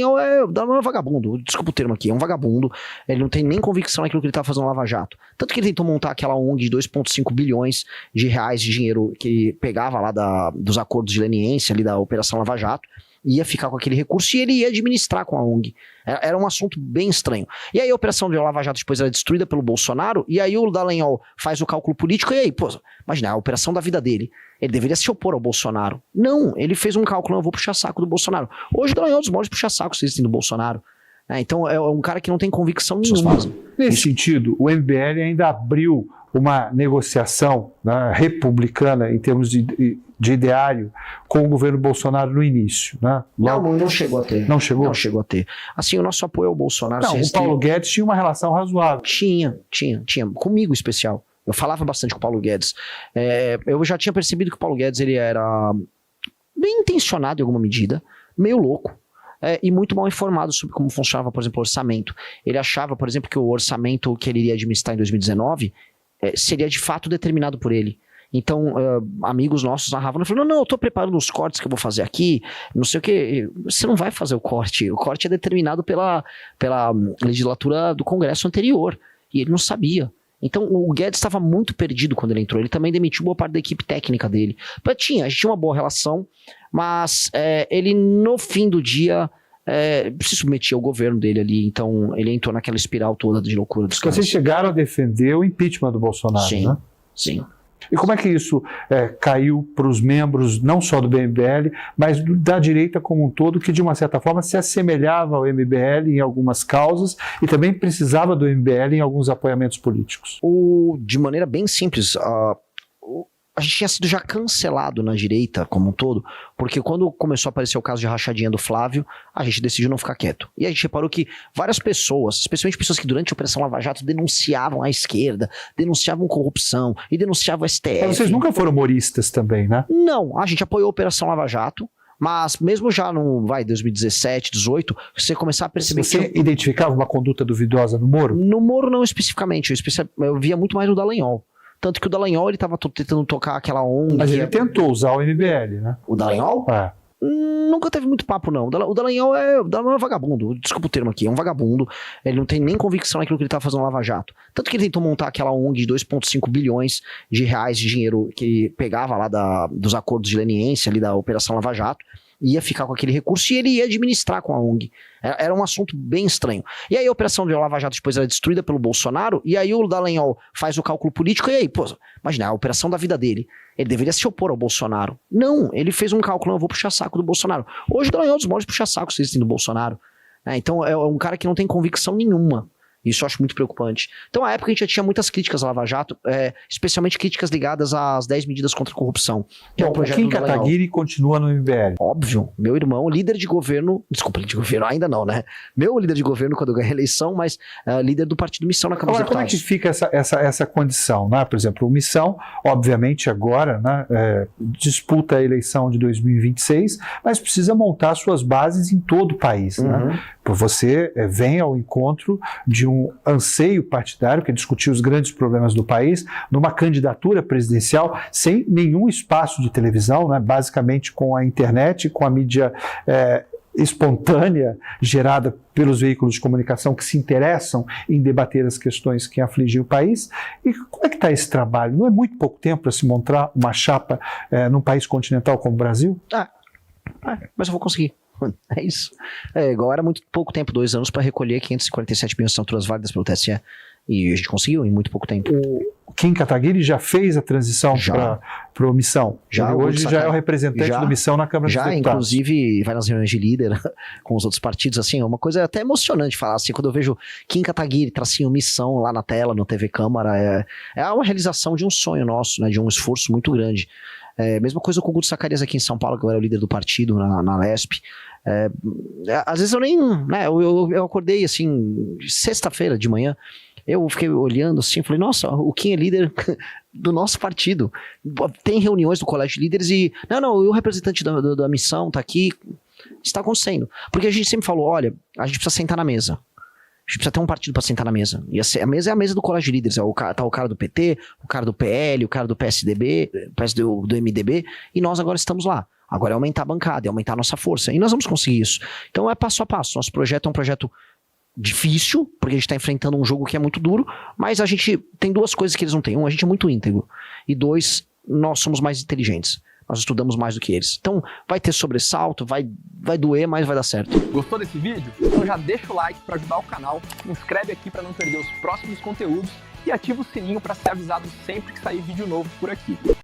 O Dallagnol é um vagabundo, desculpa o termo aqui, é um vagabundo, ele não tem nem convicção naquilo que ele tá fazendo no Lava Jato. Tanto que ele tentou montar aquela ONG de 2,5 bilhões de reais de dinheiro que ele pegava lá dos acordos de leniência ali da Operação Lava Jato, ia ficar com aquele recurso e ele ia administrar com a ONG. Era um assunto bem estranho. E aí a Operação de Lava Jato depois era destruída pelo Bolsonaro, e aí o Dallagnol faz o cálculo político, e aí, pô, imagina, a operação da vida dele. Ele deveria se opor ao Bolsonaro. Não, ele fez um cálculo, eu vou puxar saco do Bolsonaro. Hoje o Dallagnol é um dos maiores puxa-sacos que existem do Bolsonaro. Então é um cara que não tem convicção nenhuma. Nesse sentido, o MBL ainda abriu uma negociação, né, republicana em termos de ideário com o governo Bolsonaro no início, né? Não chegou a ter. Não chegou? Não chegou a ter. Assim, o nosso apoio ao Bolsonaro... Não, o Paulo Guedes tinha uma relação razoável. Tinha. Comigo, especial. Eu falava bastante com o Paulo Guedes. Eu já tinha percebido que o Paulo Guedes ele era bem intencionado em alguma medida, meio louco, e muito mal informado sobre como funcionava, por exemplo, o orçamento. Ele achava, por exemplo, que o orçamento que ele iria administrar em 2019 seria de fato determinado por ele. Então, amigos nossos narravam, falando, não, eu tô preparando os cortes que eu vou fazer aqui, não sei o que. Você não vai fazer o corte é determinado pela legislatura do Congresso anterior, e ele não sabia. Então o Guedes estava muito perdido quando ele entrou. Ele também demitiu boa parte da equipe técnica dele. A gente tinha uma boa relação, mas ele no fim do dia se submetia ao governo dele ali. Então ele entrou naquela espiral toda de loucura dos caras. Vocês chegaram a defender o impeachment do Bolsonaro, sim, né? Sim. E como é que isso caiu para os membros, não só do MBL, mas da direita como um todo, que de uma certa forma se assemelhava ao MBL em algumas causas e também precisava do MBL em alguns apoiamentos políticos? De maneira bem simples, a gente tinha sido já cancelado na direita como um todo, porque quando começou a aparecer o caso de rachadinha do Flávio, a gente decidiu não ficar quieto. E a gente reparou que várias pessoas, especialmente pessoas que durante a Operação Lava Jato denunciavam a esquerda, denunciavam corrupção e denunciavam o STF. Mas vocês nunca foram humoristas também, né? Não, a gente apoiou a Operação Lava Jato, mas mesmo já no 2017, 2018, você começar a perceber Você identificava uma conduta duvidosa no Moro? No Moro não especificamente, eu via muito mais no Dallagnol. Tanto que o Dallagnol, ele tava tentando tocar aquela ONG... Mas ele tentou usar o MBL, né? O Dallagnol? Nunca teve muito papo, não. O Dallagnol é um vagabundo, desculpa o termo aqui, é um vagabundo, ele não tem nem convicção naquilo que ele tá fazendo no Lava Jato. Tanto que ele tentou montar aquela ONG de 2,5 bilhões de reais de dinheiro que ele pegava lá dos acordos de leniência ali da Operação Lava Jato, ia ficar com aquele recurso e ele ia administrar com a ONG. Era um assunto bem estranho. E aí a Operação de Lava Jato depois era destruída pelo Bolsonaro, e aí o Dallagnol faz o cálculo político, e aí, pô, imagina, a operação da vida dele. Ele deveria se opor ao Bolsonaro. Não, ele fez um cálculo, eu vou puxar saco do Bolsonaro. Hoje o Dallagnol é um dos maiores puxa-sacos que existem do Bolsonaro. Então é um cara que não tem convicção nenhuma. Isso eu acho muito preocupante. Então, à época, a gente já tinha muitas críticas à Lava Jato, especialmente críticas ligadas às 10 medidas contra a corrupção. Que Bom, o Kim Kataguiri continua no MBL. Óbvio. Meu irmão, líder de governo... Desculpa, líder de governo ainda não, né? Meu líder de governo quando eu ganhei a eleição, mas líder do Partido Missão na Câmara dos Deputados. Como é que fica essa condição, né? Por exemplo, o Missão, obviamente agora, né, disputa a eleição de 2026, mas precisa montar suas bases em todo o país, né? Você vem ao encontro de um anseio partidário, que é discutir os grandes problemas do país, numa candidatura presidencial sem nenhum espaço de televisão, né? Basicamente com a internet, com a mídia espontânea gerada pelos veículos de comunicação que se interessam em debater as questões que afligem o país. E como é que está esse trabalho? Não é muito pouco tempo para se montar uma chapa num país continental como o Brasil? Mas eu vou conseguir. É isso. Igual era muito pouco tempo, 2 anos, para recolher 547 mil assinaturas válidas pelo TSE. E a gente conseguiu em muito pouco tempo. O Kim Kataguiri já fez a transição para o Missão. Já, hoje já é o representante do Missão na Câmara dos Deputados. Já, inclusive, vai nas reuniões de líder com os outros partidos, assim, é uma coisa até emocionante falar, assim, quando eu vejo Kim Kataguiri, tracinho Missão lá na tela, no TV Câmara, é uma realização de um sonho nosso, né, de um esforço muito grande. Mesma coisa com o Guto Zacarias aqui em São Paulo, que eu era o líder do partido na Lesp. Às vezes eu nem... Né, eu acordei, assim, sexta-feira de manhã, eu fiquei olhando assim, falei, nossa, o Kim é líder do nosso partido. Tem reuniões do colégio de líderes e... Não, o representante da missão tá aqui. Está acontecendo. Porque a gente sempre falou, olha, a gente precisa sentar na mesa. A gente precisa ter um partido para sentar na mesa. E a mesa é a mesa do colégio de líderes. Tá o cara do PT, o cara do PL, o cara do PSDB, do MDB, e nós agora estamos lá. Agora é aumentar a bancada, é aumentar a nossa força. E nós vamos conseguir isso. Então é passo a passo. Nosso projeto é um projeto difícil, porque a gente está enfrentando um jogo que é muito duro, mas a gente tem duas coisas que eles não têm. Um, a gente é muito íntegro. E dois, nós somos mais inteligentes. Nós estudamos mais do que eles. Então vai ter sobressalto, vai doer, mas vai dar certo. Gostou desse vídeo? Então já deixa o like para ajudar o canal, se inscreve aqui para não perder os próximos conteúdos e ativa o sininho para ser avisado sempre que sair vídeo novo por aqui.